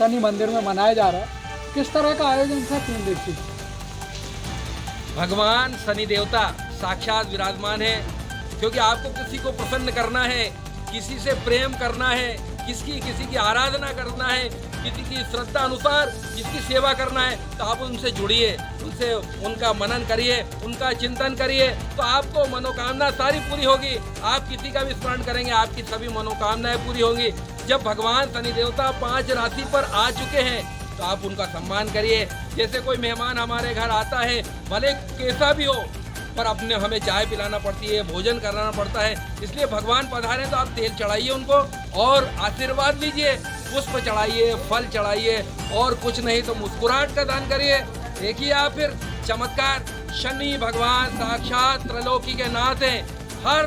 शनि मंदिर में मनाया जा रहा है। किस तरह का आयोजन था 3 दिवसीय? भगवान शनि देवता साक्षात विराजमान है, क्योंकि आपको किसी को प्रसन्न करना है, किसी से प्रेम करना है, किसी की आराधना करना है, किसी की श्रद्धा अनुसार जिसकी सेवा करना है, तो आप उनसे जुड़िए, उनसे उनका मनन करिए, उनका चिंतन करिए, तो आपको मनोकामना सारी पूरी होगी। आप किसी का भी स्मरण करेंगे, आपकी सभी मनोकामनाएं पूरी होंगी। जब भगवान शनि देवता 5 राशि पर आ चुके हैं तो आप उनका सम्मान करिए। जैसे कोई मेहमान हमारे घर आता है, भले कैसा भी हो, पर अपने हमें चाय पिलाना पड़ती है, भोजन कराना पड़ता है। इसलिए भगवान पधारे तो आप तेल चढ़ाइए उनको और आशीर्वाद लीजिए, पुष्प चढ़ाइए, फल चढ़ाइए, और कुछ नहीं तो मुस्कुराहट का दान करिए। देखिए आप फिर चमत्कार। शनि भगवान साक्षात त्रैलोकी के नाथ हैं, हर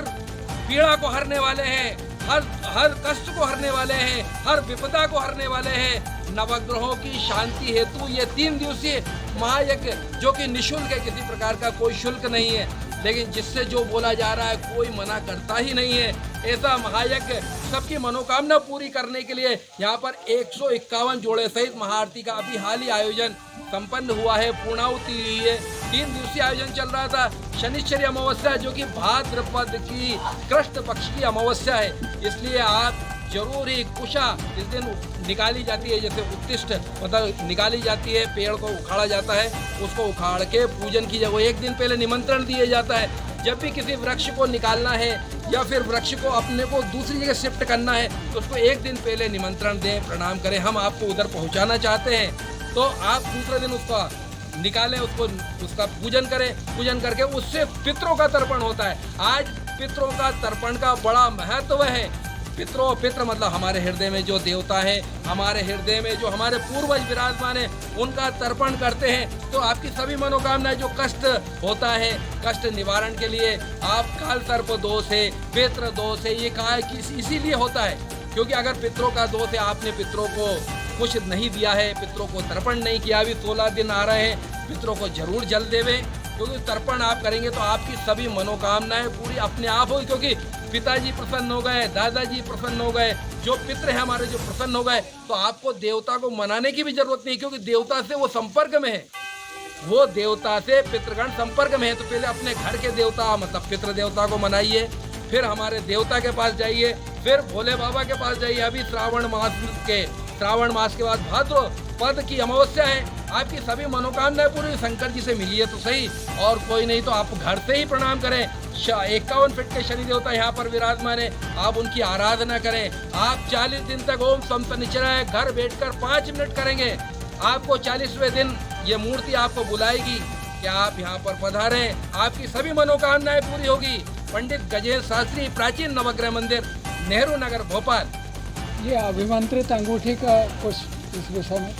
पीड़ा को हरने वाले हैं, हर कष्ट को हरने वाले हैं, हर विपदा को हरने वाले हैं। नवग्रहों की शांति हेतु ये 3 दिवसीय महायज्ञ, जो कि निःशुल्क है, किसी प्रकार का कोई शुल्क नहीं है, लेकिन जिससे जो बोला जा रहा है कोई मना करता ही नहीं है। ऐसा महायज्ञ सबकी मनोकामना पूरी करने के लिए यहाँ पर 151 जोड़े सहित महाआरती का अभी हाल ही आयोजन संपन्न हुआ है, पूर्णाहुति हुई है। 3 दिवसीय आयोजन चल रहा था। शनिश्चरी अमावस्या, जो कि भाद्रपद की कृष्ण पक्ष की अमावस्या है, इसलिए आप जरूर ही कुशा इस दिन निकाली जाती है, जैसे उत्तिष्ठ मतलब निकाली जाती है, पेड़ को उखाड़ा जाता है, उसको उखाड़ के पूजन की जगह 1 दिन पहले निमंत्रण दिया जाता है। जब भी किसी वृक्ष को निकालना है या फिर वृक्ष को अपने को दूसरी जगह शिफ्ट करना है, तो उसको 1 दिन पहले निमंत्रण दें, प्रणाम करें। हम आपको उधर पहुंचाना चाहते हैं, तो आप दूसरे दिन उसका निकालें, उसका पूजन करें। पूजन करके उससे पितरों का तर्पण होता है। आज पितरों का तर्पण का बड़ा महत्व है। पितृ मतलब हमारे हृदय में जो देवता है, हमारे हृदय में जो हमारे पूर्वज विराजमान है, उनका तर्पण करते हैं तो आपकी सभी मनोकामनाएं, जो कष्ट होता है, कष्ट निवारण के लिए आप काल सर्प दोष है, पितृ दोष है, ये कहा कि इसीलिए होता है क्योंकि अगर पितरों का दोष है, आपने पितरों को कुछ नहीं दिया है, पितरों को तर्पण नहीं किया, अभी 16 दिन आ रहे हैं, पितरों को जरूर जल देवे, क्योंकि तर्पण आप करेंगे तो आपकी सभी मनोकामनाएं पूरी अपने आप होगी। क्योंकि पिताजी प्रसन्न हो गए, दादाजी प्रसन्न हो गए, जो पितृ है हमारे जो प्रसन्न हो गए, तो आपको देवता को मनाने की भी जरूरत नहीं, क्योंकि देवता से वो संपर्क में है, वो देवता से पितृगण संपर्क में है। तो पहले अपने घर के देवता मतलब पितृ देवता को मनाइए, फिर हमारे देवता के पास जाइए, फिर भोले बाबा के पास जाइए। अभी श्रावण मास के बाद भाद्रपद की अमावस्या है, आपकी सभी मनोकामनाएं पूरी शंकर जी से मिलिए तो सही, और कोई नहीं तो आप घर से ही प्रणाम करें। 51 फीट के शनि देवता यहाँ पर विराजमान है, आप उनकी आराधना करें। आप 40 दिन तक ओम सम शनिश्चराय घर बैठकर 5 मिनट करेंगे, आपको 40वें दिन ये मूर्ति आपको बुलाएगी कि आप यहाँ पर पधारें, आपकी सभी मनोकामनाएं पूरी होगी। पंडित गजेंद्र शास्त्री, प्राचीन नवग्रह मंदिर, नेहरू नगर, भोपाल। ये अभिमंत्रित अंगूठी का कुछ इस विषय में?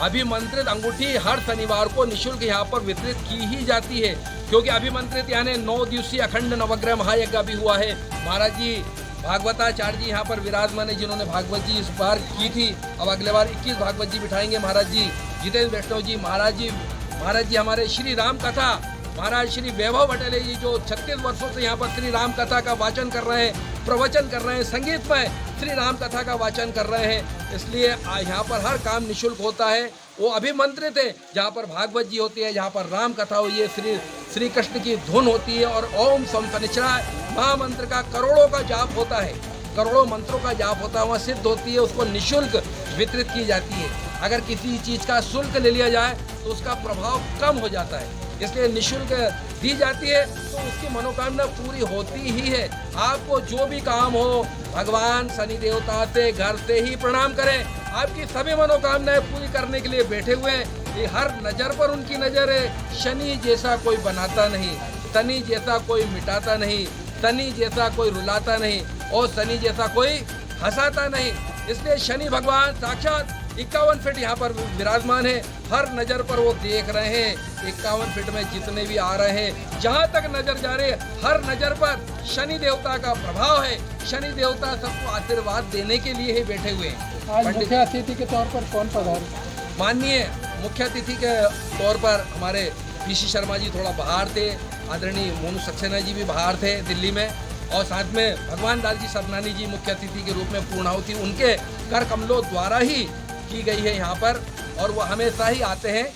अभिमंत्रित अंगूठी हर शनिवार को निःशुल्क यहाँ पर वितरित की ही जाती है, क्योंकि अभिमंत्रित यानी 9 दिवसीय अखंड नवग्रह महायज्ञ भी हुआ है। महाराज जी भागवताचार्य जी यहाँ पर विराजमान है, जिन्होंने भागवत जी इस बार की थी, अब अगले बार 21 भागवत जी बिठाएंगे महाराज जी। जितेंद्र वैष्णव जी, महाराज जी हमारे श्री राम कथा, महाराज श्री वैभव भटेले जी जो 36 वर्षों से यहाँ पर श्री राम कथा का वाचन कर रहे हैं, प्रवचन कर रहे हैं, संगीत में श्री राम कथा का वाचन कर रहे हैं। इसलिए यहाँ पर हर काम निःशुल्क होता है, वो अभिमंत्रित है। जहाँ पर भागवत जी होती है, जहाँ पर राम कथा हुई है, श्री कृष्ण की धुन होती है, और ओम सम शनिश्चराय महामंत्र का करोड़ों का जाप होता है, करोड़ों मंत्रों का जाप होता है, वहाँ सिद्ध होती है, उसको निःशुल्क वितरित की जाती है। अगर किसी चीज़ का शुल्क ले लिया जाए तो उसका प्रभाव कम हो जाता है, इसलिए निःशुल्क दी जाती है, तो उसकी मनोकामना पूरी होती ही है। आपको जो भी काम हो, भगवान शनि देवता से घर से ही प्रणाम करें, आपकी सभी मनोकामनाएं पूरी करने के लिए बैठे हुए हैं। ये हर नज़र पर उनकी नज़र है। शनि जैसा कोई बनाता नहीं, शनि जैसा कोई मिटाता नहीं, शनि जैसा कोई रुलाता नहीं, और शनि जैसा कोई हंसाता नहीं। इसलिए शनि भगवान साक्षात 51 फीट यहाँ पर विराजमान है, हर नज़र पर वो देख रहे हैं। 51 फीट में जितने भी आ रहे हैं, जहाँ तक नजर जा रहे हैं, हर नज़र पर शनि देवता का प्रभाव है। शनि देवता सबको आशीर्वाद देने के लिए ही बैठे हुए हैं। आज मुख्य अतिथि के तौर पर कौन पधारे? माननीय मुख्य अतिथि के तौर पर हमारे पीसी शर्मा जी थोड़ा बाहर थे, आदरणीय मोनू सक्सेना जी भी बाहर थे दिल्ली में, और साथ में भगवान लाल जी सरनानी जी मुख्य अतिथि के रूप में पूर्णाहुति उनके कर कमलों द्वारा ही की गई है यहाँ पर, और वो हमेशा ही आते हैं।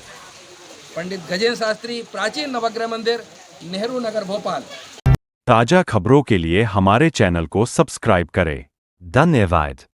पंडित गजेंद्र शास्त्री, प्राचीन नवग्रह मंदिर, नेहरू नगर, भोपाल। ताजा खबरों के लिए हमारे चैनल को सब्सक्राइब करें। धन्यवाद।